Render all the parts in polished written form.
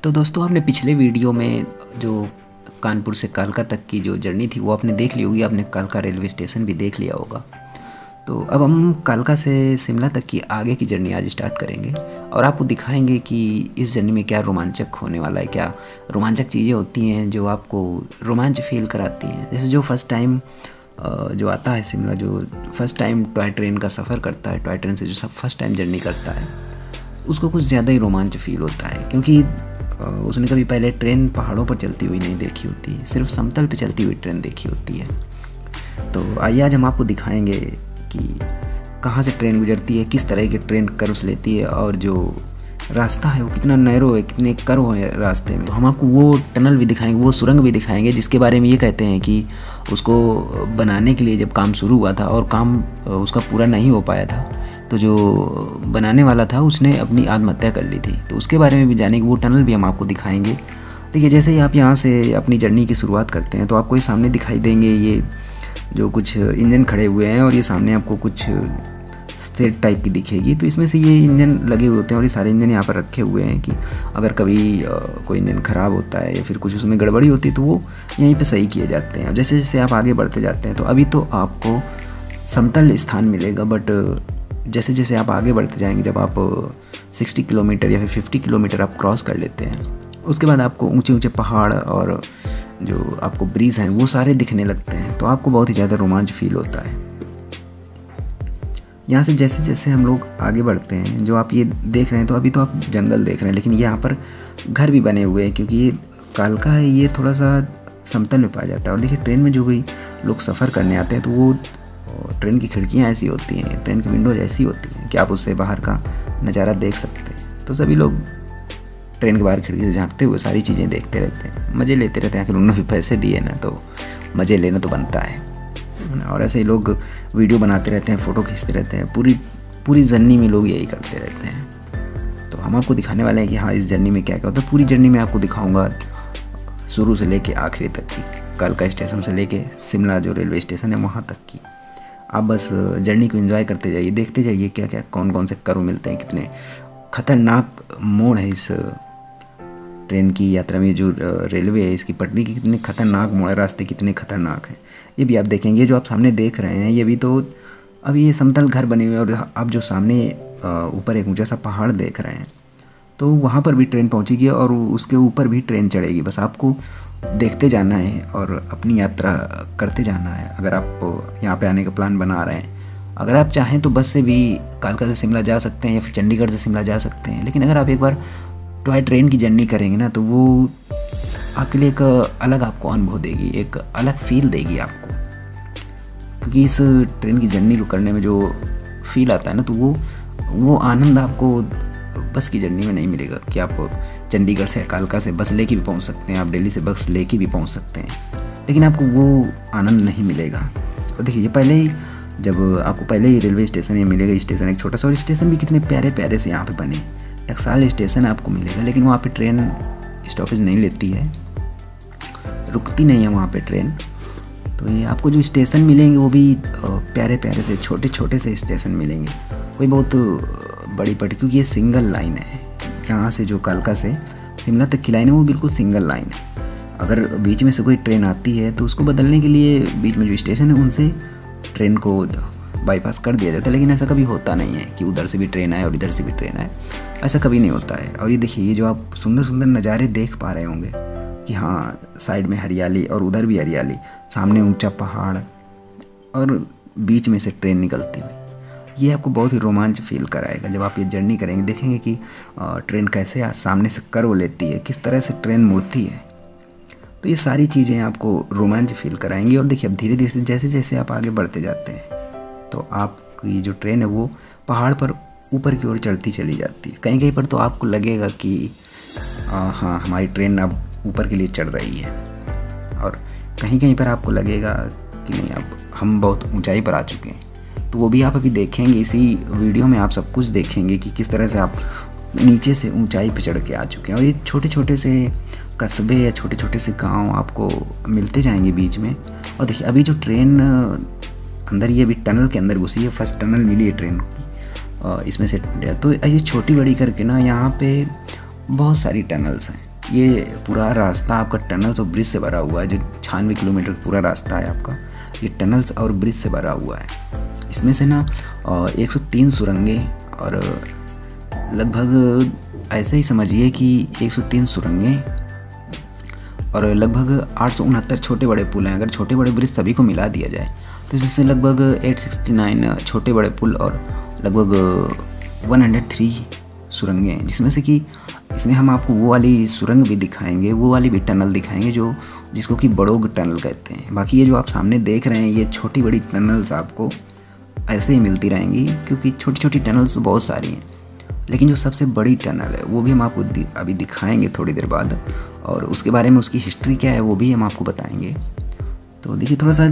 तो दोस्तों, आपने पिछले वीडियो में जो कानपुर से कालका तक की जो जर्नी थी वो आपने देख ली होगी। आपने कालका रेलवे स्टेशन भी देख लिया होगा। तो अब हम कालका से शिमला तक की आगे की जर्नी आज स्टार्ट करेंगे और आपको दिखाएंगे कि इस जर्नी में क्या रोमांचक होने वाला है, क्या रोमांचक चीज़ें होती हैं जो आपको रोमांच फील कराती हैं। जैसे जो फर्स्ट टाइम जो आता है शिमला, जो फर्स्ट टाइम टॉय ट्रेन का सफ़र करता है, टॉय ट्रेन से जो सब फर्स्ट टाइम जर्नी करता है, उसको कुछ ज़्यादा ही रोमांच फील होता है, क्योंकि उसने कभी पहले ट्रेन पहाड़ों पर चलती हुई नहीं देखी होती, सिर्फ समतल पे चलती हुई ट्रेन देखी होती है। तो आइए आज हम आपको दिखाएंगे कि कहाँ से ट्रेन गुजरती है, किस तरह की ट्रेन कर्व्स लेती है और जो रास्ता है वो कितना नैरो है, कितने कर्व है रास्ते में। तो हम आपको वो टनल भी दिखाएंगे, वो सुरंग भी दिखाएंगे जिसके बारे में ये कहते हैं कि उसको बनाने के लिए जब काम शुरू हुआ था और काम उसका पूरा नहीं हो पाया था, तो जो बनाने वाला था उसने अपनी आत्महत्या कर ली थी। तो उसके बारे में भी जानेंगे, वो टनल भी हम आपको दिखाएंगे। देखिए, जैसे ही आप यहाँ से अपनी जर्नी की शुरुआत करते हैं तो आपको ये सामने दिखाई देंगे ये जो कुछ इंजन खड़े हुए हैं और ये सामने आपको कुछ सेट टाइप की दिखेगी। तो इसमें से ये इंजन लगे हुए होते हैं और ये सारे इंजन यहाँ पर रखे हुए हैं कि अगर कभी कोई इंजन ख़राब होता है या फिर कुछ उसमें गड़बड़ी होती है तो वो यहीं पे सही किए जाते हैं। जैसे जैसे आप आगे बढ़ते जाते हैं तो अभी तो आपको समतल स्थान मिलेगा, बट जैसे जैसे आप आगे बढ़ते जाएंगे, जब आप 60 किलोमीटर या फिर 50 किलोमीटर आप क्रॉस कर लेते हैं, उसके बाद आपको ऊंचे ऊंचे पहाड़ और जो आपको ब्रिज हैं वो सारे दिखने लगते हैं। तो आपको बहुत ही ज़्यादा रोमांच फील होता है। यहाँ से जैसे जैसे हम लोग आगे बढ़ते हैं, जो आप ये देख रहे हैं, तो अभी तो आप जंगल देख रहे हैं, लेकिन यहाँ पर घर भी बने हुए हैं, क्योंकि ये कालका है, ये थोड़ा सा समतल में पाया जाता है। और देखिए, ट्रेन में जो भी लोग सफ़र करने आते हैं तो वो ट्रेन की खिड़कियाँ ऐसी होती हैं, ट्रेन की विंडोज ऐसी होती हैं कि आप उससे बाहर का नज़ारा देख सकते हैं। तो सभी लोग ट्रेन के बाहर खिड़की से झांकते हुए सारी चीज़ें देखते रहते हैं, मज़े लेते रहते हैं। आखिर उन्होंने भी पैसे दिए ना, तो मज़े लेना तो बनता है। और ऐसे ही लोग वीडियो बनाते रहते हैं, फ़ोटो खींचते रहते हैं। पूरी जर्नी में लोग यही करते रहते हैं। तो हम आपको दिखाने वाले हैं कि हाँ, इस जर्नी में क्या क्या होता है। पूरी जर्नी में आपको दिखाऊँगा, शुरू से लेके आखिरी तक की, कालका स्टेशन से लेके शिमला जो रेलवे स्टेशन है वहाँ तक की। आप बस जर्नी को एंजॉय करते जाइए, देखते जाइए क्या क्या कौन कौन से कर्व मिलते हैं, कितने खतरनाक मोड़ है इस ट्रेन की यात्रा में। जो रेलवे है, इसकी पटरी की कितने खतरनाक मोड़ है, रास्ते कितने खतरनाक हैं, ये भी आप देखेंगे। जो आप सामने देख रहे हैं ये भी तो अभी ये समतल घर बने हुए हैं, और आप जो सामने ऊपर एक ऊंचा सा पहाड़ देख रहे हैं, तो वहाँ पर भी ट्रेन पहुँचेगी और उसके ऊपर भी ट्रेन चढ़ेगी। बस आपको देखते जाना है और अपनी यात्रा करते जाना है। अगर आप यहाँ पे आने का प्लान बना रहे हैं, अगर आप चाहें तो बस से भी कालका से शिमला जा सकते हैं या फिर चंडीगढ़ से शिमला जा सकते हैं। लेकिन अगर आप एक बार टॉय ट्रेन की जर्नी करेंगे ना, तो वो आपके लिए एक अलग आपको अनुभव देगी, एक अलग फील देगी आपको। क्योंकि इस ट्रेन की जर्नी को करने में जो फील आता है ना, तो वो आनंद आपको बस की जर्नी में नहीं मिलेगा कि आप चंडीगढ़ से कालका से बस लेके भी पहुंच सकते हैं, आप दिल्ली से बस लेके भी पहुंच सकते हैं, लेकिन आपको वो आनंद नहीं मिलेगा। और देखिए, पहले ही रेलवे स्टेशन ये मिलेगा, स्टेशन एक छोटा सा, और स्टेशन भी कितने प्यारे प्यारे से यहाँ पे बने। टकसाल स्टेशन आपको मिलेगा, लेकिन वहाँ पे ट्रेन स्टॉपेज नहीं लेती है, रुकती नहीं है वहाँ पे ट्रेन। तो ये आपको जो स्टेशन मिलेंगे वो भी प्यारे प्यारे से छोटे छोटे से स्टेशन मिलेंगे, कोई बहुत बड़ी पट्टी, क्योंकि ये सिंगल लाइन है। यहाँ से जो कालका से शिमला तक की लाइन है वो बिल्कुल सिंगल लाइन है। अगर बीच में से कोई ट्रेन आती है तो उसको बदलने के लिए बीच में जो स्टेशन है उनसे ट्रेन को बाईपास कर दिया जाता है, लेकिन ऐसा कभी होता नहीं है कि उधर से भी ट्रेन आए और इधर से भी ट्रेन आए, ऐसा कभी नहीं होता है। और ये देखिए, ये जो आप सुंदर सुंदर नज़ारे देख पा रहे होंगे कि हाँ, साइड में हरियाली और उधर भी हरियाली, सामने ऊंचा पहाड़ और बीच में से ट्रेन निकलती हुई, ये आपको बहुत ही रोमांच फील कराएगा। जब आप ये जर्नी करेंगे, देखेंगे कि ट्रेन कैसे सामने से कर्व लेती है, किस तरह से ट्रेन मुड़ती है, तो ये सारी चीज़ें आपको रोमांच फील कराएंगी। और देखिए, अब धीरे धीरे जैसे जैसे आप आगे बढ़ते जाते हैं तो आपकी जो ट्रेन है वो पहाड़ पर ऊपर की ओर चढ़ती चली जाती है। कहीं कहीं पर तो आपको लगेगा कि हाँ, हमारी ट्रेन अब ऊपर के लिए चढ़ रही है, और कहीं कहीं पर आपको लगेगा कि नहीं, अब हम बहुत ऊंचाई पर आ चुके हैं। तो वो भी आप अभी देखेंगे, इसी वीडियो में आप सब कुछ देखेंगे कि किस तरह से आप नीचे से ऊंचाई पर चढ़ के आ चुके हैं। और ये छोटे छोटे से कस्बे या छोटे छोटे से गांव आपको मिलते जाएंगे बीच में। और देखिए, अभी जो ट्रेन अंदर, ये अभी टनल के अंदर घुसी है, फर्स्ट टनल मिली है ट्रेन की, इसमें से तो ये छोटी बड़ी करके ना यहाँ पे बहुत सारी टनल्स हैं। ये पूरा रास्ता आपका टनल्स और ब्रिज से भरा हुआ है। जो 96 किलोमीटर पूरा रास्ता है आपका, ये टनल्स और ब्रिज से भरा हुआ है। इसमें से ना 103 सुरंगें और लगभग ऐसे ही समझिए कि 103 सुरंगें और लगभग 869 छोटे बड़े पुल हैं। अगर छोटे बड़े ब्रिज सभी को मिला दिया जाए तो इसमें से लगभग 869 छोटे बड़े पुल और लगभग 103 सुरंगें हैं, जिसमें से कि इसमें हम आपको वो वाली सुरंग भी दिखाएंगे, वो वाली भी टनल दिखाएंगे जिसको कि बड़ोग टनल कहते हैं। बाकी ये जो आप सामने देख रहे हैं ये छोटी बड़ी टनल्स आपको ऐसे ही मिलती रहेंगी, क्योंकि छोटी छोटी टनल्स बहुत सारी हैं, लेकिन जो सबसे बड़ी टनल है वो भी हम आपको अभी दिखाएंगे थोड़ी देर बाद, और उसके बारे में उसकी हिस्ट्री क्या है वो भी हम आपको बताएंगे। तो देखिए थोड़ा सा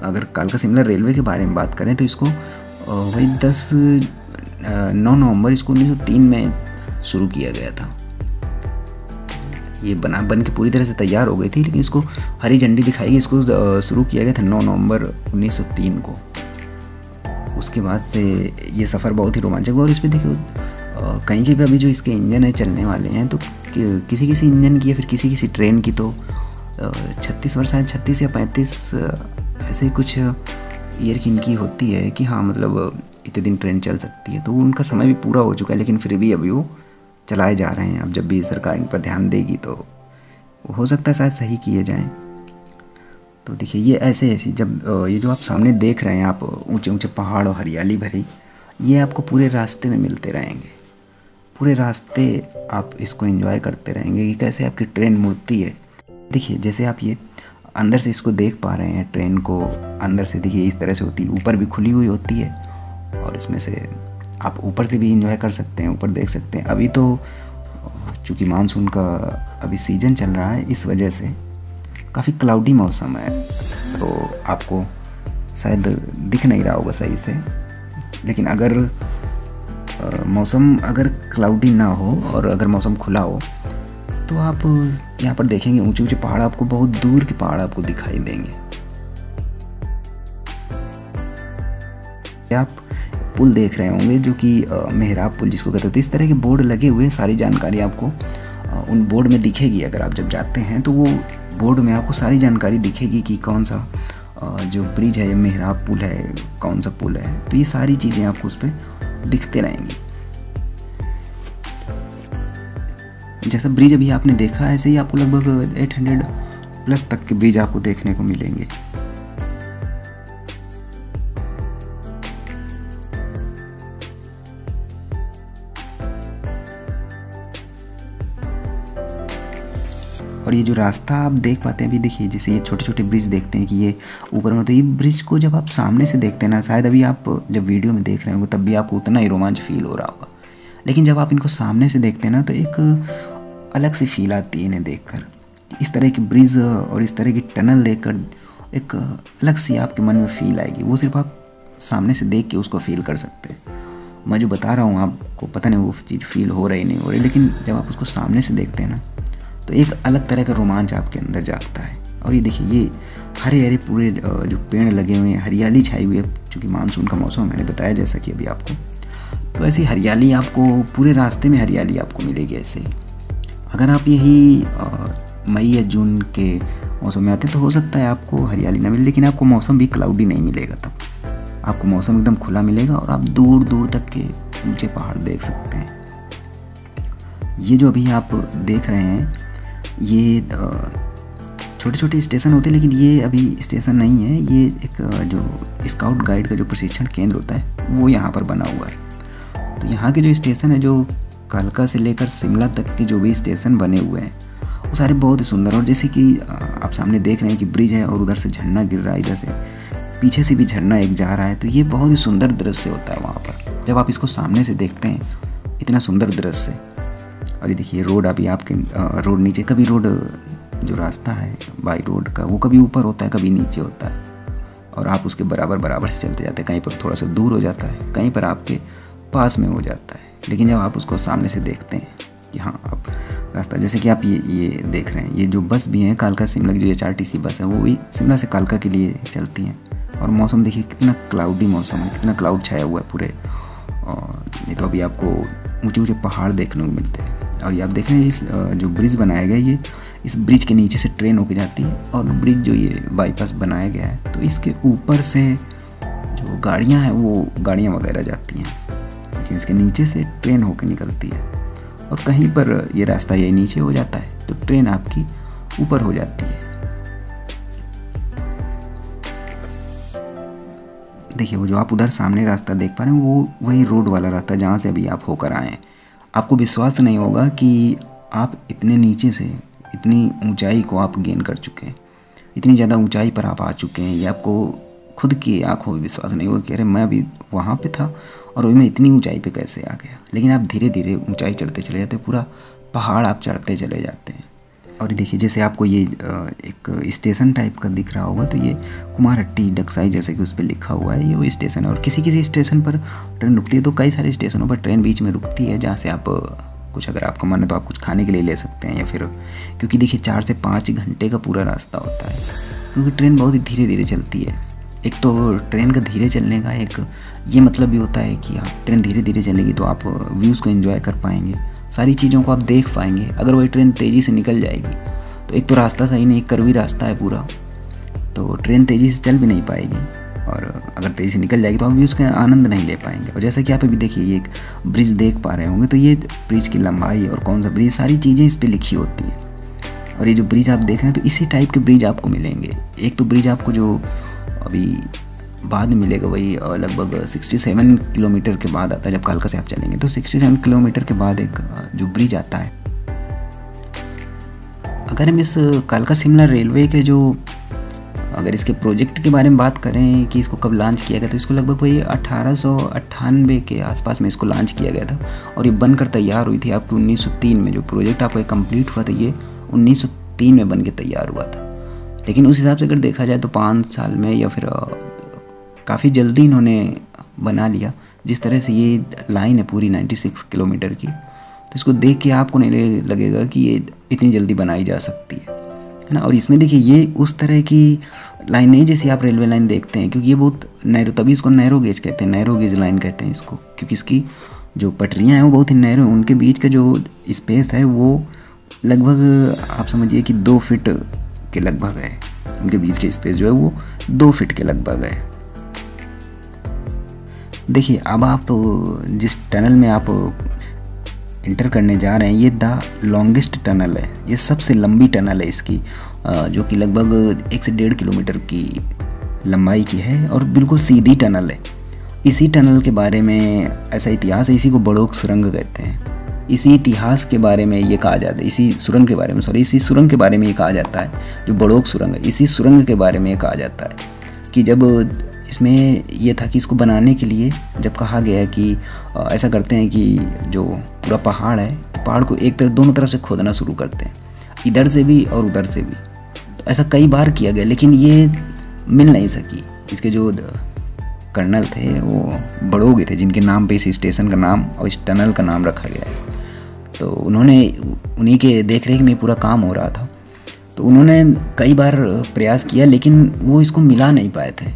अगर कालका शिमला रेलवे के बारे में बात करें तो इसको वही 9 नवंबर इसको 1903 में शुरू किया गया था। ये बन के पूरी तरह से तैयार हो गई थी, लेकिन इसको हरी झंडी दिखाई गई, इसको शुरू किया गया था 9 नवंबर 1903 को। उसके बाद से ये सफ़र बहुत ही रोमांचक हुआ। और इस पर देखिए कहीं के भी अभी जो इसके इंजन है चलने वाले हैं, तो किसी किसी इंजन की या फिर किसी किसी ट्रेन की तो 36 वर्ष, 36 या 35 ऐसे कुछ ईयर की इनकी होती है कि हाँ मतलब इतने दिन ट्रेन चल सकती है। तो उनका समय भी पूरा हो चुका है, लेकिन फिर भी अभी वो चलाए जा रहे हैं। अब जब भी सरकार इन पर ध्यान देगी तो हो सकता है शायद सही किए जाएं। तो देखिए ये ऐसे जब ये जो आप सामने देख रहे हैं आप ऊंचे ऊंचे पहाड़ और हरियाली भरी, ये आपको पूरे रास्ते में मिलते रहेंगे। पूरे रास्ते आप इसको एंजॉय करते रहेंगे कि कैसे आपकी ट्रेन मुड़ती है। देखिए जैसे आप ये अंदर से इसको देख पा रहे हैं, ट्रेन को अंदर से देखिए इस तरह से होती है, ऊपर भी खुली हुई होती है और इसमें से आप ऊपर से भी एंजॉय कर सकते हैं, ऊपर देख सकते हैं। अभी तो चूँकि मानसून का अभी सीज़न चल रहा है, इस वजह से काफ़ी क्लाउडी मौसम है, तो आपको शायद दिख नहीं रहा होगा सही से। लेकिन अगर मौसम अगर क्लाउडी ना हो और अगर मौसम खुला हो तो आप यहाँ पर देखेंगे ऊंचे ऊंचे पहाड़, आपको बहुत दूर के पहाड़ आपको दिखाई देंगे। आप पुल देख रहे होंगे जो कि मेहराब पुल जिसको कहते हैं। इस तरह के बोर्ड लगे हुए, सारी जानकारी आपको उन बोर्ड में दिखेगी। अगर आप जब जाते हैं तो वो बोर्ड में आपको सारी जानकारी दिखेगी कि कौन सा जो ब्रिज है, मेहराब पुल है, कौन सा पुल है। तो ये सारी चीज़ें आपको उस पर दिखते रहेंगी। जैसा ब्रिज अभी आपने देखा ऐसे ही आपको लगभग 800 प्लस तक के ब्रिज आपको देखने को मिलेंगे। और ये जो रास्ता आप देख पाते हैं अभी, देखिए जैसे ये छोटे छोटे ब्रिज देखते हैं कि ये ऊपर में, तो ये ब्रिज को जब आप सामने से देखते हैं ना, शायद अभी आप जब वीडियो में देख रहे होंगे तब भी आपको उतना ही रोमांच फील हो रहा होगा, लेकिन जब आप इनको सामने से देखते हैं ना तो एक अलग सी फील आती है इन्हें देखकर। इस तरह की ब्रिज और इस तरह की टनल देखकर एक अलग सी आपके मन में फील आएगी, वो सिर्फ आप सामने से देख के उसको फील कर सकते हैं। मैं जो बता रहा हूँ आपको पता नहीं वो चीज़ फील हो रही नहीं हो रही, लेकिन जब आप उसको सामने से देखते हैं ना तो एक अलग तरह का रोमांच आपके अंदर जागता है। और ये देखिए ये हरे हरे पूरे जो पेड़ लगे हुए हैं, हरियाली छाई हुई है, चूँकि मानसून का मौसम मैंने बताया जैसा कि अभी आपको, तो ऐसी हरियाली आपको पूरे रास्ते में हरियाली आपको मिलेगी। ऐसे ही अगर आप यही मई या जून के मौसम में आते तो हो सकता है आपको हरियाली ना मिले, लेकिन आपको मौसम भी क्लाउडी नहीं मिलेगा। तब आपको मौसम एकदम खुला मिलेगा और आप दूर दूर तक के ऊंचे पहाड़ देख सकते हैं। ये जो अभी आप देख रहे हैं ये छोटे छोटे स्टेशन होते हैं, लेकिन ये अभी स्टेशन नहीं है, ये एक जो स्काउट गाइड का जो प्रशिक्षण केंद्र होता है वो यहाँ पर बना हुआ है। तो यहाँ के जो स्टेशन है, जो कालका से लेकर शिमला तक के जो भी स्टेशन बने हुए हैं वो सारे बहुत ही सुंदर। और जैसे कि आप सामने देख रहे हैं कि ब्रिज है और उधर से झरना गिर रहा है, इधर से पीछे से भी झरना एक जा रहा है, तो ये बहुत ही सुंदर दृश्य होता है वहाँ पर जब आप इसको सामने से देखते हैं, इतना सुंदर दृश्य। और ये देखिए रोड अभी आपके रोड नीचे, कभी रोड जो रास्ता है बाई रोड का वो कभी ऊपर होता है कभी नीचे होता है, और आप उसके बराबर से चलते जाते हैं। कहीं पर थोड़ा सा दूर हो जाता है, कहीं पर आपके पास में हो जाता है, लेकिन जब आप उसको सामने से देखते हैं यहाँ आप रास्ता, जैसे कि आप ये देख रहे हैं, ये जो बस भी हैं कालका शिमला की जो HRTC बस है वो भी शिमला से कालका के लिए चलती हैं। और मौसम देखिए कितना क्लाउडी मौसम है, कितना क्लाउड छाया हुआ है पूरे। और ये तो अभी आपको ऊंचे ऊंचे पहाड़ देखने को मिलते हैं। और ये आप देख रहे हैं इस जो ब्रिज बनाया गया है, ये इस ब्रिज के नीचे से ट्रेन होके जाती है, और ब्रिज जो ये बाईपास बनाया गया है तो इसके ऊपर से जो गाड़ियाँ हैं वो गाड़ियाँ वगैरह जाती हैं, लेकिन इसके नीचे से ट्रेन होके निकलती है। और कहीं पर ये रास्ता ये नीचे हो जाता है तो ट्रेन आपकी ऊपर हो जाती है। देखिए वो जो आप उधर सामने रास्ता देख पा रहे हैं वो वही रोड वाला रास्ता जहाँ से अभी आप होकर आए हैं। आपको विश्वास नहीं होगा कि आप इतने नीचे से इतनी ऊंचाई को आप गेन कर चुके हैं, इतनी ज़्यादा ऊंचाई पर आप आ चुके हैं। ये आपको खुद की आंखों में विश्वास नहीं होगा कि अरे मैं अभी वहाँ पे था और अभी मैं इतनी ऊंचाई पे कैसे आ गया। लेकिन आप धीरे धीरे ऊंचाई चढ़ते चले जाते हैं, पूरा पहाड़ आप चढ़ते चले जाते हैं। और देखिए जैसे आपको ये एक स्टेशन टाइप का दिख रहा होगा, तो ये कुमारहट्टी डगसाई जैसे कि उस पर लिखा हुआ है, ये वो स्टेशन है। और किसी किसी स्टेशन पर ट्रेन रुकती है, तो कई सारे स्टेशनों पर ट्रेन बीच में रुकती है, जहाँ से आप कुछ अगर आपका मन है तो आप कुछ खाने के लिए ले सकते हैं, या फिर क्योंकि देखिए 4 से 5 घंटे का पूरा रास्ता होता है, क्योंकि ट्रेन बहुत ही धीरे धीरे चलती है। एक तो ट्रेन का धीरे चलने का एक ये मतलब भी होता है कि आप ट्रेन धीरे धीरे चलेगी तो आप व्यूज़ को एंजॉय कर पाएंगे, सारी चीज़ों को आप देख पाएंगे। अगर वही ट्रेन तेज़ी से निकल जाएगी तो एक तो रास्ता सही नहीं, एक कर्वी रास्ता है पूरा, तो ट्रेन तेज़ी से चल भी नहीं पाएगी, और अगर तेज़ी से निकल जाएगी तो आप व्यूज़ का आनंद नहीं ले पाएंगे। और जैसा कि आप अभी देखिए ये एक ब्रिज देख पा रहे होंगे, तो ये ब्रिज की लंबाई और कौन सा ब्रिज, सारी चीज़ें इस पर लिखी होती हैं। और ये जो ब्रिज आप देख रहे हैं तो इसी टाइप के ब्रिज आपको मिलेंगे। एक तो ब्रिज आपको जो अभी बाद में मिलेगा वही लगभग 67 किलोमीटर के बाद आता है, जब कालका से आप चलेंगे तो 67 किलोमीटर के बाद एक जो ब्रिज आता है। अगर हम इस कालका शिमला रेलवे के जो अगर इसके प्रोजेक्ट के बारे में बात करें कि इसको कब लॉन्च किया गया, तो इसको लगभग वही 1898 के आसपास में इसको लॉन्च किया गया था, और ये बनकर तैयार हुई थी आपकी 1903 में। जो प्रोजेक्ट आपका कंप्लीट हुआ था ये 1903 में बन के तैयार हुआ था। लेकिन उस हिसाब से अगर देखा जाए तो 5 साल में या फिर काफ़ी जल्दी इन्होंने बना लिया। जिस तरह से ये लाइन है पूरी 96 किलोमीटर की, तो इसको देख के आपको नहीं लगेगा कि ये इतनी जल्दी बनाई जा सकती है ना। और इसमें देखिए ये उस तरह की लाइन है जैसे आप रेलवे लाइन देखते हैं, क्योंकि ये बहुत नैरो, तभी इसको नैरो गेज कहते हैं, नैरो गेज लाइन कहते हैं इसको, क्योंकि इसकी जो पटरियाँ हैं वो बहुत ही नैरो हैं। उनके बीच का जो स्पेस है वो लगभग आप समझिए कि 2 फीट के लगभग है। उनके बीच के स्पेस जो है वो 2 फीट के लगभग है। देखिए अब आप जिस टनल में आप इंटर करने जा रहे हैं ये द लॉन्गेस्ट टनल है, ये सबसे लंबी टनल है इसकी, जो कि लगभग 1 से 1.5 किलोमीटर की लंबाई की है और बिल्कुल सीधी टनल है। इसी टनल के बारे में ऐसा इतिहास है, इसी को बड़ोक सुरंग कहते हैं। इसी इतिहास के बारे में ये कहा जाता है, इसी सुरंग के बारे में इसी सुरंग के बारे में ये कहा जाता है, जो बड़ोक सुरंग है, इसी सुरंग के बारे में ये कहा जाता है कि जब इसमें ये था कि इसको बनाने के लिए जब कहा गया है कि ऐसा करते हैं कि जो पूरा पहाड़ है, पहाड़ को एक तरफ दोनों तरफ से खोदना शुरू करते हैं, इधर से भी और उधर से भी। तो ऐसा कई बार किया गया लेकिन ये मिल नहीं सकी। इसके जो कर्नल थे वो बड़ोगे थे, जिनके नाम पे इस स्टेशन का नाम और इस टनल का नाम रखा गया है। तो उन्हीं के देख रेख में पूरा काम हो रहा था, तो उन्होंने कई बार प्रयास किया लेकिन वो इसको मिला नहीं पाए थे।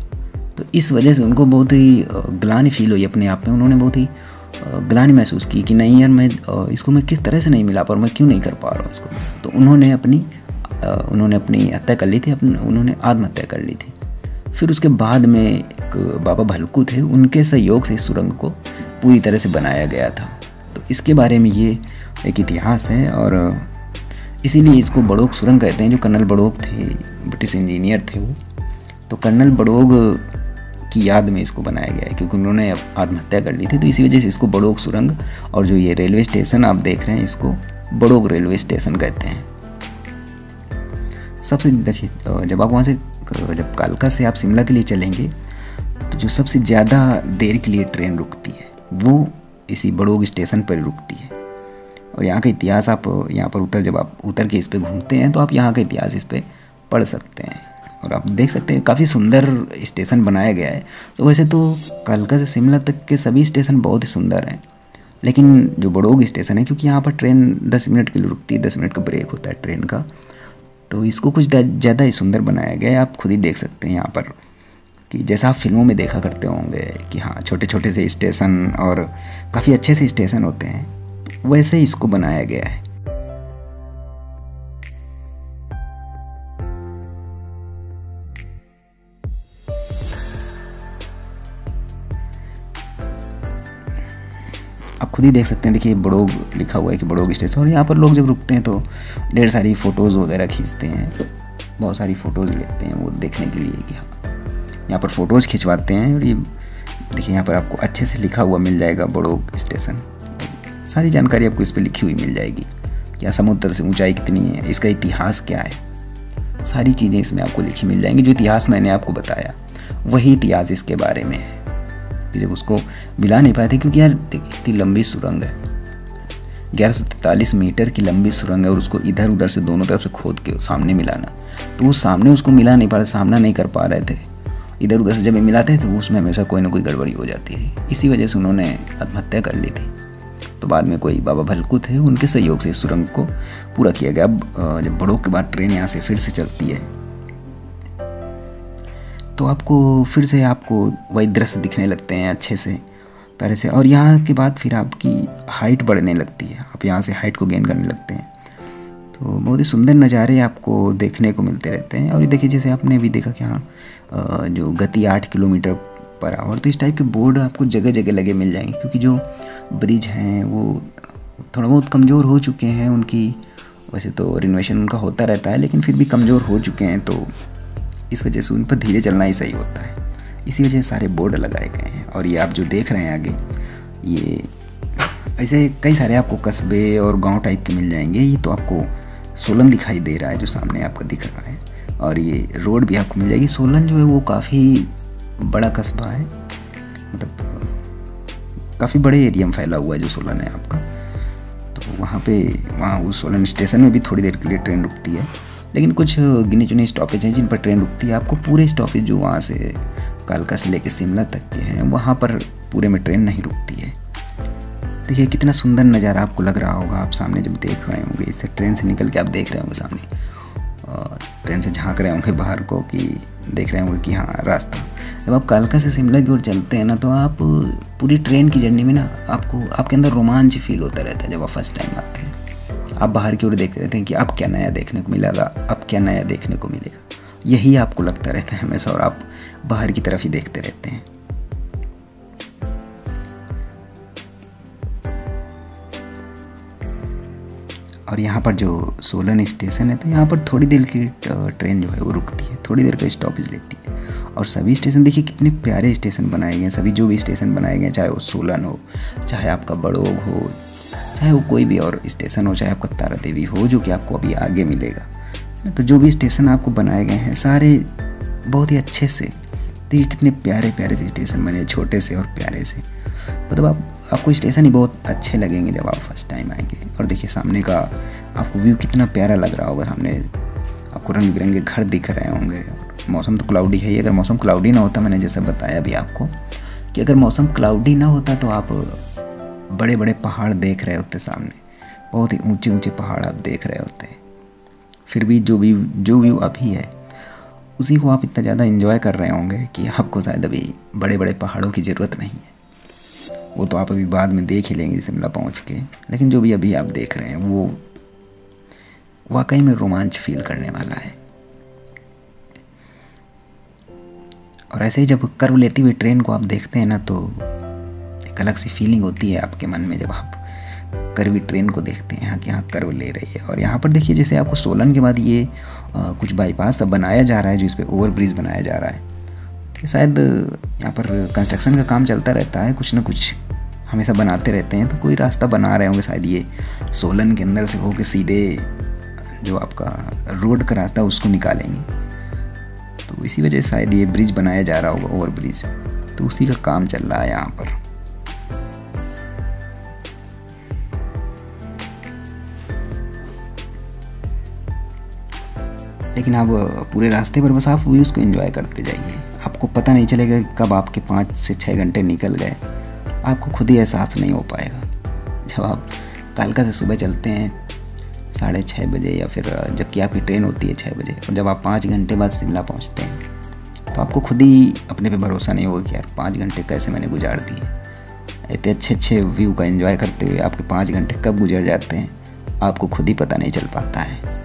तो इस वजह से उनको बहुत ही ग्लानि फील हुई अपने आप में, उन्होंने बहुत ही ग्लानि महसूस की कि नहीं यार मैं इसको मैं किस तरह से नहीं मिला पा रहा, मैं क्यों नहीं कर पा रहा हूँ इसको। तो उन्होंने अपनी हत्या कर ली थी, उन्होंने आत्महत्या कर ली थी। फिर उसके बाद में एक बाबा भलकू थे, उनके सहयोग से इस सुरंग को पूरी तरह से बनाया गया था। तो इसके बारे में ये एक इतिहास है और इसीलिए इसको बड़ोग सुरंग कहते हैं। जो कर्नल बड़ोग थे, ब्रिटिश इंजीनियर थे वो, तो कर्नल बड़ोग की याद में इसको बनाया गया है क्योंकि उन्होंने आत्महत्या कर ली थी। तो इसी वजह से इसको बड़ोग सुरंग, और जो ये रेलवे स्टेशन आप देख रहे हैं इसको बड़ोग रेलवे स्टेशन कहते हैं। सबसे देखिए जब आप वहाँ से जब कालका से आप शिमला के लिए चलेंगे तो जो सबसे ज़्यादा देर के लिए ट्रेन रुकती है वो इसी बड़ोग स्टेशन पर रुकती है। और यहाँ का इतिहास आप यहाँ पर जब आप उतर के इस पर घूमते हैं तो आप यहाँ का इतिहास इस पर पढ़ सकते हैं और आप देख सकते हैं काफ़ी सुंदर स्टेशन बनाया गया है। तो वैसे तो कालका से शिमला तक के सभी स्टेशन बहुत ही सुंदर हैं, लेकिन जो बड़ोग स्टेशन है क्योंकि यहाँ पर ट्रेन 10 मिनट के लिए रुकती है, 10 मिनट का ब्रेक होता है ट्रेन का, तो इसको कुछ ज़्यादा ही सुंदर बनाया गया है। आप खुद ही देख सकते हैं यहाँ पर कि जैसा आप फिल्मों में देखा करते होंगे कि हाँ छोटे छोटे से स्टेशन और काफ़ी अच्छे से स्टेशन होते हैं, वैसे ही इसको बनाया गया है। आप खुद ही देख सकते हैं, देखिए बड़ोग लिखा हुआ है कि बड़ोग स्टेशन। और यहाँ पर लोग जब रुकते हैं तो ढेर सारी फ़ोटोज़ वगैरह खींचते हैं, बहुत सारी फ़ोटोज़ लेते हैं वो देखने के लिए कि हाँ यहाँ पर फ़ोटोज़ खिंचवाते हैं। और ये देखिए यहाँ पर आपको अच्छे से लिखा हुआ मिल जाएगा बड़ोग स्टेशन। सारी जानकारी आपको इस पर लिखी हुई मिल जाएगी, क्या समुद्र से ऊंचाई कितनी है, इसका इतिहास क्या है, सारी चीज़ें इसमें आपको लिखी मिल जाएंगी। जो इतिहास मैंने आपको बताया वही इतिहास इसके बारे में है कि जब उसको मिला नहीं पाए थे, क्योंकि यार इतनी लंबी सुरंग है, 1143 मीटर की लंबी सुरंग है, और उसको इधर उधर से दोनों तरफ से खोद के सामने मिलाना, तो वो सामने उसको मिला नहीं पा रहे, सामना नहीं कर पा रहे थे। इधर उधर से जब ये मिलाते थे तो उसमें हमेशा कोई ना कोई गड़बड़ी हो जाती थी। इसी वजह से उन्होंने आत्महत्या कर ली थी। तो बाद में कोई बाबा भलकू थे, उनके सहयोग से इस सुरंग को पूरा किया गया। अब जब बड़ोग के बाद ट्रेन यहाँ से फिर से चलती है तो आपको फिर से आपको वही दृश्य दिखने लगते हैं अच्छे से पहले से। और यहाँ के बाद फिर आपकी हाइट बढ़ने लगती है, आप यहाँ से हाइट को गेन करने लगते हैं। तो बहुत ही सुंदर नज़ारे आपको देखने को मिलते रहते हैं। और ये देखिए जैसे आपने भी देखा कि हाँ जो गति 8 किलोमीटर पर आवर, तो इस टाइप के बोर्ड आपको जगह जगह लगे मिल जाएंगे, क्योंकि जो ब्रिज हैं वो थोड़ा बहुत कमज़ोर हो चुके हैं। उनकी वैसे तो रिनोवेशन उनका होता रहता है, लेकिन फिर भी कमज़ोर हो चुके हैं, तो इस वजह से उन पर धीरे चलना ही सही होता है। इसी वजह से सारे बोर्ड लगाए गए हैं। और ये आप जो देख रहे हैं आगे, ये ऐसे कई सारे आपको कस्बे और गांव टाइप के मिल जाएंगे। ये तो आपको सोलन दिखाई दे रहा है जो सामने आपका दिख रहा है, और ये रोड भी आपको मिल जाएगी। सोलन जो है वो काफ़ी बड़ा कस्बा है, मतलब काफ़ी बड़े एरिया में फैला हुआ है जो सोलन है आपका। तो वहाँ उस सोलन स्टेशन में भी थोड़ी देर के लिए ट्रेन रुकती है, लेकिन कुछ गिने चुने स्टॉपेज हैं जिन पर ट्रेन रुकती है। आपको पूरे स्टॉपेज जो वहाँ से कालका से लेकर शिमला तक के हैं वहाँ पर पूरे में ट्रेन नहीं रुकती है। देखिए कितना सुंदर नज़ारा आपको लग रहा होगा, आप सामने जब देख रहे होंगे, इससे ट्रेन से निकल के आप देख रहे होंगे सामने, और ट्रेन से झांक रहे होंगे बाहर को कि देख रहे होंगे कि हाँ रास्ता। जब आप कालका से शिमला की ओर चलते हैं ना, तो आप पूरी ट्रेन की जर्नी में ना आपको आपके अंदर रोमांच फील होता रहता है। जब आप फर्स्ट टाइम आते हैं आप बाहर की ओर देखते रहते हैं कि अब क्या नया देखने को मिलेगा, अब क्या नया देखने को मिलेगा, यही आपको लगता रहता है हमेशा, और आप बाहर की तरफ ही देखते रहते हैं। और यहाँ पर जो सोलन स्टेशन है, तो यहाँ पर थोड़ी देर की ट्रेन जो है वो रुकती है, थोड़ी देर का स्टॉपेज लेती है। और सभी स्टेशन देखिए कितने प्यारे स्टेशन बनाए गए हैं। सभी जो भी स्टेशन बनाए गए हैं, चाहे वो सोलन हो, चाहे आपका बड़ोग हो, चाहे वो कोई भी और स्टेशन हो, चाहे आपका तारा देवी हो जो कि आपको अभी आगे मिलेगा, तो जो भी स्टेशन आपको बनाए गए हैं सारे बहुत ही अच्छे से। देखिए कितने प्यारे प्यारे से स्टेशन बने, छोटे से और प्यारे से। मतलब आपको स्टेशन ही बहुत अच्छे लगेंगे जब आप फर्स्ट टाइम आएंगे। और देखिए सामने का आपको व्यू कितना प्यारा लग रहा होगा, सामने आपको रंग बिरंगे घर दिख रहे होंगे। मौसम तो क्लाउडी है ही, अगर मौसम क्लाउडी ना होता, मैंने जैसा बताया भी आपको कि अगर मौसम क्लाउडी ना होता तो आप बड़े बड़े पहाड़ देख रहे होते सामने, बहुत ही ऊंचे ऊंचे पहाड़ आप देख रहे होते। फिर भी जो व्यू अभी है उसी को आप इतना ज़्यादा एंजॉय कर रहे होंगे कि आपको शायद अभी बड़े बड़े पहाड़ों की ज़रूरत नहीं है। वो तो आप अभी बाद में देख ही लेंगे शिमला पहुंच के, लेकिन जो भी अभी आप देख रहे हैं वो वाकई में रोमांच फील करने वाला है। और ऐसे ही जब कर्व लेती हुई ट्रेन को आप देखते हैं ना, तो एक अलग सी फीलिंग होती है आपके मन में जब आप कर्वी ट्रेन को देखते हैं कि यहाँ कर्व ले रही है। और यहाँ पर देखिए जैसे आपको सोलन के बाद ये कुछ बाईपास अब बनाया जा रहा है, जो इस पर ओवर ब्रिज बनाया जा रहा है। शायद यहाँ पर कंस्ट्रक्शन का काम चलता रहता है, कुछ ना कुछ हमेशा बनाते रहते हैं, तो कोई रास्ता बना रहे होंगे शायद ये सोलन के अंदर से होकर सीधे जो आपका रोड का रास्ता उसको निकालेंगे। तो इसी वजह से शायद ये ब्रिज बनाया जा रहा होगा, ओवर ब्रिज, तो उसी का काम चल रहा है यहाँ पर। लेकिन आप पूरे रास्ते पर बस आप व्यूज़ को एंजॉय करते जाइए, आपको पता नहीं चलेगा कि कब आपके 5 से 6 घंटे निकल गए, आपको खुद ही एहसास नहीं हो पाएगा। जब आप कालका से सुबह चलते हैं 6:30 बजे, या फिर जबकि आपकी ट्रेन होती है 6 बजे, और जब आप 5 घंटे बाद शिमला पहुंचते हैं तो आपको खुद ही अपने पे भरोसा नहीं होगा कि यार 5 घंटे कैसे मैंने गुजार दिए। इतने अच्छे अच्छे व्यू का एंजॉय करते हुए आपके 5 घंटे कब गुजर जाते हैं आपको खुद ही पता नहीं चल पाता है।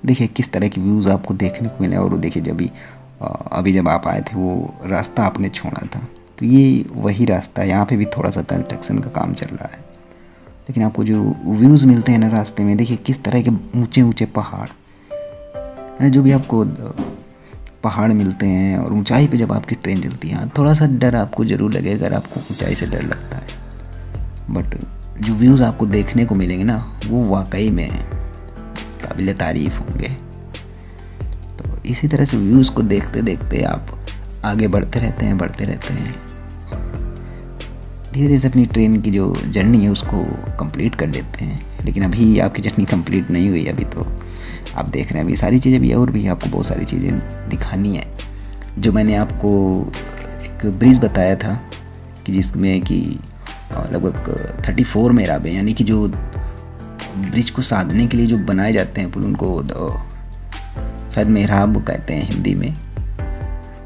देखिए किस तरह के व्यूज़ आपको देखने को मिले। और देखिए अभी जब आप आए थे वो रास्ता आपने छोड़ा था, तो ये वही रास्ता, यहाँ पे भी थोड़ा सा कंस्ट्रक्शन का काम चल रहा है, लेकिन आपको जो व्यूज़ मिलते हैं ना रास्ते में, देखिए किस तरह के ऊंचे ऊंचे पहाड़ है। जो भी आपको पहाड़ मिलते हैं और ऊंचाई पे जब आपकी ट्रेन चलती है, थोड़ा सा डर आपको ज़रूर लगेगा अगर आपको ऊंचाई से डर लगता है, बट जो व्यूज़ आपको देखने को मिलेंगे ना वो वाकई में काबिल तारीफ़ होंगे। तो इसी तरह से व्यूज़ को देखते देखते आप आगे बढ़ते रहते हैं धीरे धीरे से अपनी ट्रेन की जो जर्नी है उसको कंप्लीट कर देते हैं। लेकिन अभी आपकी जर्नी कंप्लीट नहीं हुई, अभी तो आप देख रहे हैं अभी सारी चीज़ें भी, और भी आपको बहुत सारी चीज़ें दिखानी है। जो मैंने आपको एक ब्रिज बताया था कि जिसमें कि लगभग 34 मेहराबें, यानी कि जो ब्रिज को साधने के लिए जो बनाए जाते हैं पुल, उनको शायद मेहराब कहते हैं हिंदी में।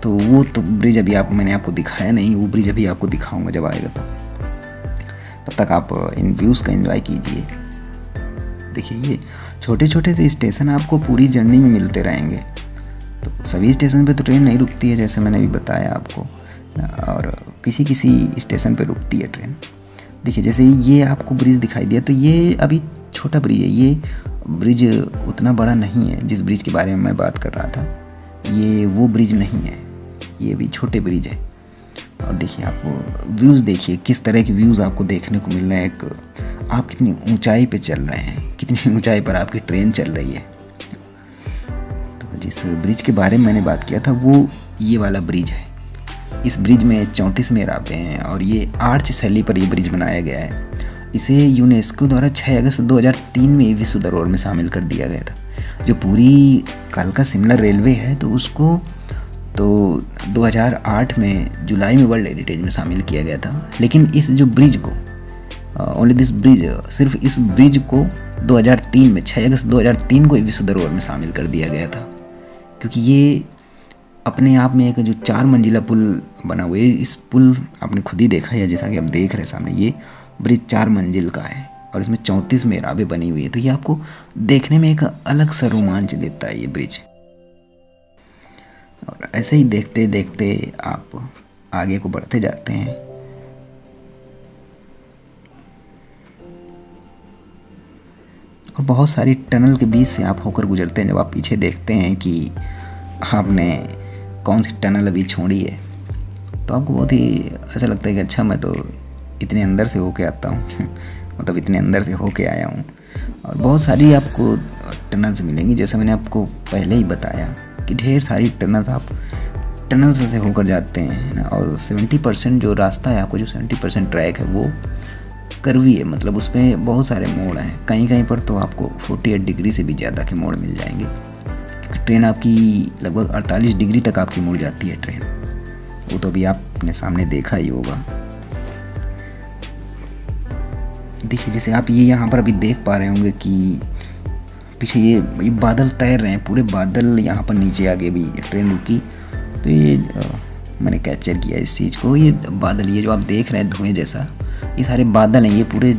तो वो तो ब्रिज अभी मैंने आपको दिखाया नहीं, वो ब्रिज अभी आपको दिखाऊंगा जब आएगा। तो तब तक आप इन व्यूज़ का एंजॉय कीजिए। देखिए ये छोटे छोटे से स्टेशन आपको पूरी जर्नी में मिलते रहेंगे। तो सभी स्टेशन पे तो ट्रेन नहीं रुकती है, जैसे मैंने अभी बताया आपको, और किसी किसी स्टेशन पे रुकती है ट्रेन। देखिए जैसे ये आपको ब्रिज दिखाई दिया, तो ये अभी छोटा ब्रिज है, ये ब्रिज उतना बड़ा नहीं है जिस ब्रिज के बारे में मैं बात कर रहा था। ये वो ब्रिज नहीं है, ये भी छोटे ब्रिज है। और देखिए आपको व्यूज़, देखिए किस तरह के व्यूज़ आपको देखने को मिल रहे हैं। एक आप कितनी ऊंचाई पे चल रहे हैं, कितनी ऊंचाई पर आपकी ट्रेन चल रही है। तो जिस ब्रिज के बारे में मैंने बात किया था वो ये वाला ब्रिज है। इस ब्रिज में 34 मेहराबें हैं और ये आर्च शैली पर ये ब्रिज बनाया गया है। इसे यूनेस्को द्वारा 6 अगस्त 2003 में विश्व धरोहर में शामिल कर दिया गया था। जो पूरी कालका शिमला रेलवे है तो उसको 2008 में जुलाई में वर्ल्ड हेरिटेज में शामिल किया गया था। लेकिन इस जो ब्रिज को ओनली दिस ब्रिज, सिर्फ इस ब्रिज को 2003 में 6 अगस्त 2003 को विश्व धरोहर में शामिल कर दिया गया था, क्योंकि ये अपने आप में एक जो 4 मंजिला पुल बना हुआ है। इस पुल आपने खुद ही देखा है, जैसा कि आप देख रहे हैं सामने, ये ब्रिज 4 मंजिल का है और इसमें 34 मेहराबें बनी हुई है। तो ये आपको देखने में एक अलग सा रोमांच देता है ये ब्रिज। और ऐसे ही देखते देखते आप आगे को बढ़ते जाते हैं। और बहुत सारी टनल के बीच से आप होकर गुजरते हैं। जब आप पीछे देखते हैं कि आपने कौन सी टनल अभी छोड़ी है, तो आपको बहुत ही ऐसा लगता है कि अच्छा मैं तो इतने अंदर से होके आता हूँ मतलब इतने अंदर से होके आया हूँ। और बहुत सारी आपको टनल्स मिलेंगी, जैसा मैंने आपको पहले ही बताया कि ढेर सारी टनल्स से होकर जाते हैं ना। और 70% जो रास्ता है, आपको जो 70% ट्रैक है वो कर्वी है, मतलब उसमें बहुत सारे मोड़ हैं। कहीं कहीं पर तो आपको 48 डिग्री से भी ज़्यादा के मोड़ मिल जाएंगे, क्योंकि ट्रेन आपकी लगभग 48 डिग्री तक आपकी मुड़ जाती है ट्रेन। वो तो अभी आपने सामने देखा ही होगा। देखिए जैसे आप ये यहाँ पर अभी देख पा रहे होंगे कि पीछे ये बादल तैर रहे हैं, पूरे बादल यहाँ पर नीचे आगे भी ट्रेन रुकी। तो ये मैंने कैप्चर किया इस चीज़ को। ये बादल, ये जो आप देख रहे हैं धुएं जैसा, ये सारे बादल हैं। ये पूरे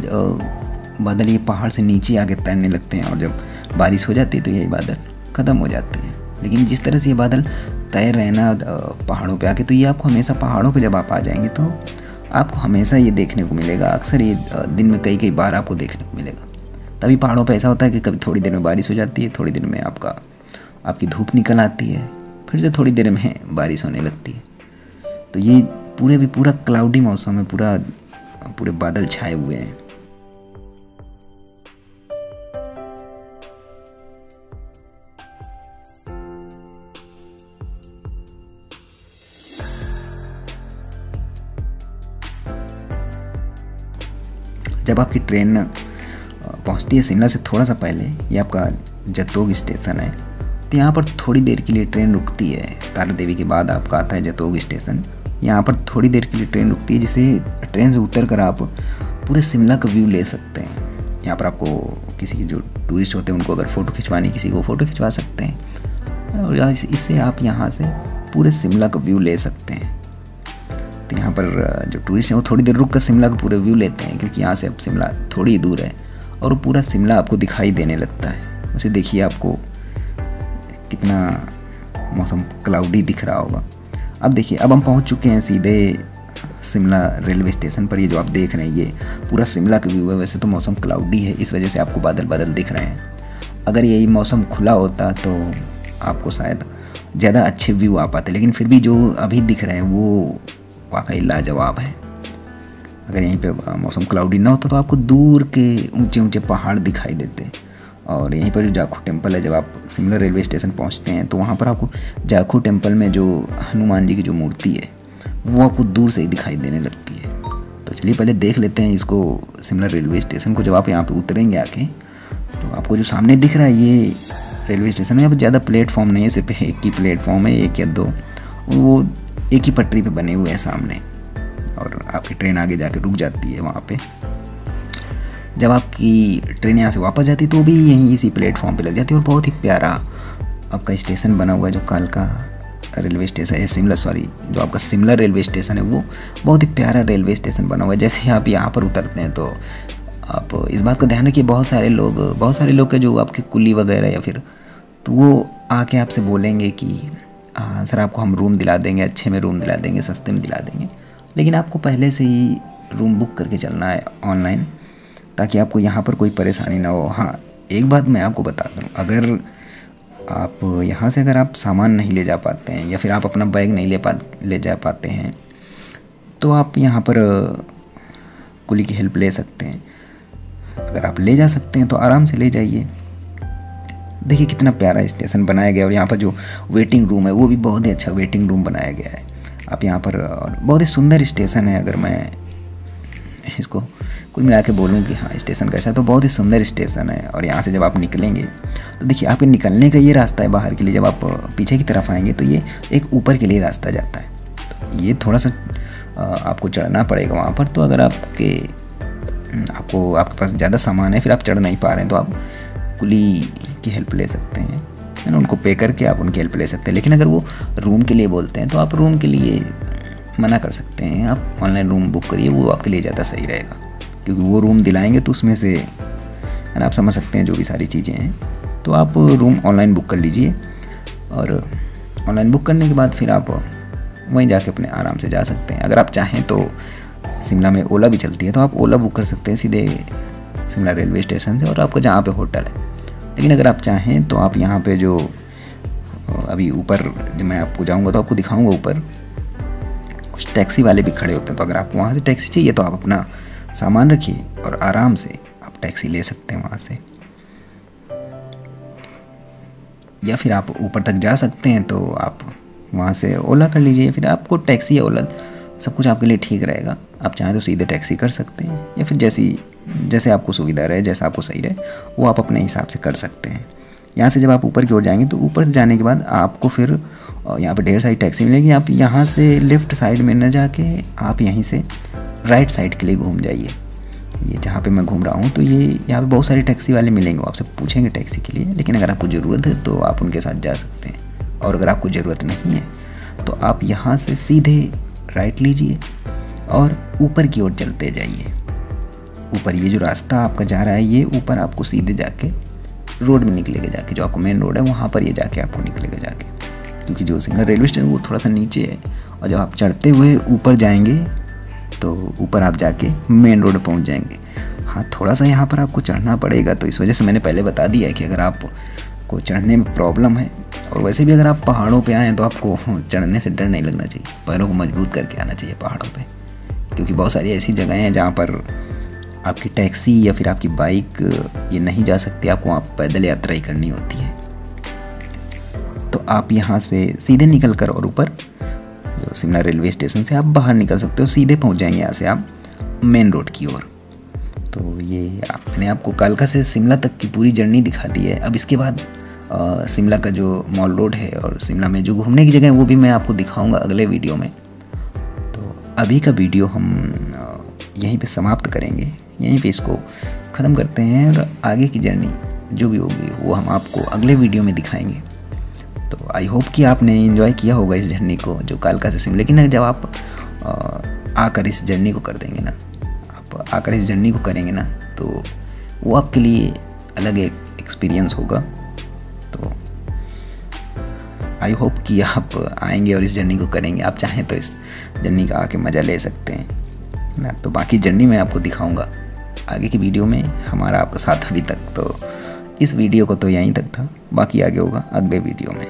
बादल ये पहाड़ से नीचे आके तैरने लगते हैं, और जब बारिश हो जाती है तो ये बादल ख़त्म हो जाते हैं। लेकिन जिस तरह से ये बादल तैर रहे हैं ना पहाड़ों पे आके, तो ये आपको हमेशा पहाड़ों पे जब आप आ जाएंगे तो आपको हमेशा ये देखने को मिलेगा। अक्सर ये दिन में कई बार आपको देखने को मिलेगा। तभी पहाड़ों पे ऐसा होता है कि कभी थोड़ी देर में बारिश हो जाती है, थोड़ी देर में आपकी धूप निकल आती है, फिर से थोड़ी देर में बारिश होने लगती है। तो ये पूरा क्लाउडी मौसम है, पूरे बादल छाए हुए हैं। जब आपकी ट्रेन पहुंचती है शिमला से थोड़ा सा पहले, ये आपका जतोग स्टेशन है, तो यहाँ पर थोड़ी देर के लिए ट्रेन रुकती है। तारा देवी के बाद आपका आता है जतोग स्टेशन। यहाँ पर थोड़ी देर के लिए ट्रेन रुकती है, जिसे ट्रेन से उतर कर आप पूरे शिमला का व्यू ले सकते हैं। यहाँ पर आपको किसी जो टूरिस्ट होते हैं उनको अगर फ़ोटो खिंचवानी किसी को फ़ोटो खिंचवा सकते हैं। और इससे आप यहाँ से पूरे शिमला का व्यू ले सकते हैं। तो यहाँ पर जो टूरिस्ट हैं वो थोड़ी देर रुक कर शिमला का पूरा व्यू लेते हैं, क्योंकि यहाँ से अब शिमला थोड़ी ही दूर है और पूरा शिमला आपको दिखाई देने लगता है। वैसे देखिए आपको कितना मौसम क्लाउडी दिख रहा होगा। अब देखिए अब हम पहुँच चुके हैं सीधे शिमला रेलवे स्टेशन पर। ये जो आप देख रहे हैं ये पूरा शिमला का व्यू है। वैसे तो मौसम क्लाउडी है, इस वजह से आपको बादल बादल दिख रहे हैं। अगर यही मौसम खुला होता तो आपको शायद ज़्यादा अच्छे व्यू आ पाते, लेकिन फिर भी जो अभी दिख रहे हैं वो वाकई लाजवाब है। अगर यहीं पे मौसम क्लाउडी ना होता तो आपको दूर के ऊंचे ऊंचे पहाड़ दिखाई देते। और यहीं पर जो जाखू टेम्पल है, जब आप शिमला रेलवे स्टेशन पहुंचते हैं तो वहाँ पर आपको जाखू टेम्पल में जो हनुमान जी की जो मूर्ति है वो आपको दूर से ही दिखाई देने लगती है। तो चलिए पहले देख लेते हैं इसको, शिमला रेलवे स्टेशन को। जब आप यहाँ पे उतरेंगे आके तो आपको जो सामने दिख रहा है ये रेलवे स्टेशन है। यहाँ पर ज़्यादा प्लेटफॉर्म नहीं है, सिर्फ एक ही प्लेटफॉर्म है, एक या दो, वो एक ही पटरी पे बने हुए हैं सामने। और आपकी ट्रेन आगे जाके रुक जाती है वहाँ पे। जब आपकी ट्रेन यहाँ से वापस जाती है तो भी यहीं इसी प्लेटफॉर्म पे लग जाती है। और बहुत ही प्यारा आपका स्टेशन बना हुआ है जो कालका रेलवे स्टेशन है, जो आपका शिमला रेलवे स्टेशन है वो बहुत ही प्यारा रेलवे स्टेशन बना हुआ है। जैसे ही आप यहाँ पर उतरते हैं तो आप इस बात का ध्यान रखिए, बहुत सारे लोग के जो आपके कुली वगैरह या फिर तो वो आके आपसे बोलेंगे कि सर आपको हम रूम दिला देंगे, अच्छे में रूम दिला देंगे, सस्ते में दिला देंगे। लेकिन आपको पहले से ही रूम बुक करके चलना है ऑनलाइन, ताकि आपको यहाँ पर कोई परेशानी ना हो। हाँ, एक बात मैं आपको बता दूँ, अगर आप यहाँ से अगर आप सामान नहीं ले जा पाते हैं या फिर आप अपना बैग नहीं ले जा पाते हैं तो आप यहाँ पर कुली की हेल्प ले सकते हैं। अगर आप ले जा सकते हैं तो आराम से ले जाइए। देखिए कितना प्यारा स्टेशन बनाया गया है। और यहाँ पर जो वेटिंग रूम है वो भी बहुत ही अच्छा वेटिंग रूम बनाया गया है। आप यहाँ पर बहुत ही सुंदर स्टेशन है। अगर मैं इसको कुल मिला के बोलूँ कि हाँ स्टेशन कैसा है तो बहुत ही सुंदर स्टेशन है। और यहाँ से जब आप निकलेंगे तो देखिए आपके निकलने का ये रास्ता है बाहर के लिए। जब आप पीछे की तरफ आएंगे तो ये एक ऊपर के लिए रास्ता जाता है। तो ये थोड़ा सा आपको चढ़ना पड़ेगा वहाँ पर। तो अगर आपके पास ज़्यादा सामान है, फिर आप चढ़ नहीं पा रहे हैं, तो आप कुली की हेल्प ले सकते हैं, है ना। उनको पे करके आप उनकी हेल्प ले सकते हैं। लेकिन अगर वो रूम के लिए बोलते हैं तो आप रूम के लिए मना कर सकते हैं। आप ऑनलाइन रूम बुक करिए, वो आपके लिए ज़्यादा सही रहेगा, क्योंकि वो रूम दिलाएंगे तो उसमें से, है ना, आप समझ सकते हैं जो भी सारी चीज़ें हैं। तो आप रूम ऑनलाइन बुक कर लीजिए और ऑनलाइन बुक करने के बाद फिर आप वहीं जाके अपने आराम से जा सकते हैं। अगर आप चाहें तो शिमला में ओला भी चलती है, तो आप ओला बुक कर सकते हैं सीधे शिमला रेलवे स्टेशन से और आपका जहाँ पे होटल है। लेकिन अगर आप चाहें तो आप यहाँ पे जो अभी ऊपर जब मैं आपको जाऊँगा तो आपको दिखाऊँगा, ऊपर कुछ टैक्सी वाले भी खड़े होते हैं। तो अगर आपको वहाँ से टैक्सी चाहिए तो आप अपना सामान रखिए और आराम से आप टैक्सी ले सकते हैं वहाँ से। या फिर आप ऊपर तक जा सकते हैं तो आप वहाँ से ओला कर लीजिए। फिर आपको टैक्सी या ओला सब कुछ आपके लिए ठीक रहेगा। आप चाहें तो सीधे टैक्सी कर सकते हैं या फिर जैसे आपको सुविधा रहे, जैसा आपको सही रहे वो आप अपने हिसाब से कर सकते हैं। यहाँ से जब आप ऊपर की ओर जाएंगे तो ऊपर से जाने के बाद आपको फिर यहाँ पे ढेर सारी टैक्सी मिलेगी। आप यहाँ से लेफ़्ट साइड में न जाके आप यहीं से राइट साइड के लिए घूम जाइए। ये जहाँ पे मैं घूम रहा हूँ तो ये यहाँ पे बहुत सारे टैक्सी वाले मिलेंगे, आपसे पूछेंगे टैक्सी के लिए। लेकिन अगर आपको ज़रूरत है तो आप उनके साथ जा सकते हैं, और अगर आपको ज़रूरत नहीं है तो आप यहाँ से सीधे राइट लीजिए और ऊपर की ओर चलते जाइए। ऊपर ये जो रास्ता आपका जा रहा है ये ऊपर आपको सीधे जाके रोड में निकलेगा, जाके जो आपको मेन रोड है वहाँ पर ये जाके आपको निकलेगा जाके, क्योंकि जो शिमला रेलवे स्टेशन वो थोड़ा सा नीचे है। और जब आप चढ़ते हुए ऊपर जाएंगे तो ऊपर आप जाके मेन रोड पहुंच जाएंगे। हाँ, थोड़ा सा यहाँ पर आपको चढ़ना पड़ेगा, तो इस वजह से मैंने पहले बता दिया है कि अगर आपको चढ़ने में प्रॉब्लम है, और वैसे भी अगर आप पहाड़ों पे आएँ तो आपको चढ़ने से डर नहीं लगना चाहिए, पैरों को मजबूत करके आना चाहिए पहाड़ों पे, क्योंकि बहुत सारी ऐसी जगहें हैं जहाँ पर आपकी टैक्सी या फिर आपकी बाइक ये नहीं जा सकती, आपको वहाँ पैदल यात्रा ही करनी होती है। तो आप यहाँ से सीधे निकल कर और ऊपर जो शिमला रेलवे स्टेशन से आप बाहर निकल सकते हो, सीधे पहुँच जाएंगे यहाँ से आप मेन रोड की ओर। तो ये मैंने आपको कालका से शिमला तक की पूरी जर्नी दिखा दी है। अब इसके बाद शिमला का जो मॉल रोड है और शिमला में जो घूमने की जगह है वो भी मैं आपको दिखाऊंगा अगले वीडियो में। तो अभी का वीडियो हम यहीं पे समाप्त करेंगे, यहीं पे इसको ख़त्म करते हैं और आगे की जर्नी जो भी होगी वो हम आपको अगले वीडियो में दिखाएंगे। तो आई होप कि आपने एंजॉय किया होगा इस जर्नी को, जो कालका से शिमला। लेकिन जब आप आकर इस जर्नी को कर देंगे ना, आप आकर इस जर्नी को करेंगे ना, तो वो आपके लिए अलग एक एक्सपीरियंस होगा। तो आई होप कि आप आएंगे और इस जर्नी को करेंगे। आप चाहें तो इस जर्नी का आके मज़ा ले सकते हैं ना। तो बाकी जर्नी मैं आपको दिखाऊंगा आगे की वीडियो में। हमारा आपका साथ अभी तक तो इस वीडियो को तो यहीं तक था, बाकी आगे होगा अगले वीडियो में।